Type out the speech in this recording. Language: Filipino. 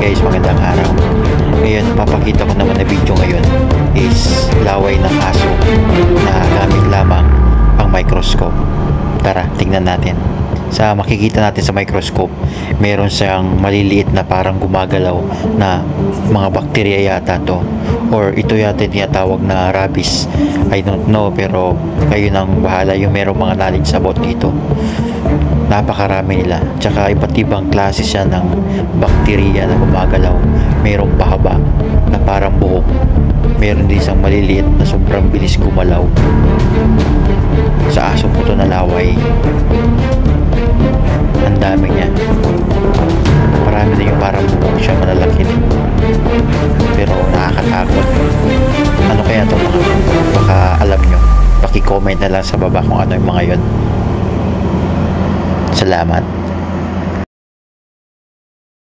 Guys, magandang araw. Ngayon, papakita ko naman na video ngayon is laway ng aso na gamit lamang ang microscope. Tara, tingnan natin. Sa makikita natin sa microscope, meron siyang maliliit na parang gumagalaw na mga bakterya yata to, or ito yata tinatawag na rabies. I don't know, pero kayo nang bahala yung merong mga knowledge about dito. Napakarami nila, tsaka iba't ibang klase siya ng bakterya na gumagalaw. Merong pahaba na parang buhok, meron din isang maliliit na sobrang bilis gumalaw. Sa aso po to na laway, ang dami niya. Marami din yung parang buhok siya, malalaki din, pero nakakatakot. Ano kaya to mga? Baka alam nyo, paki-comment na lang sa baba kung ano yung mga yon. Salamat.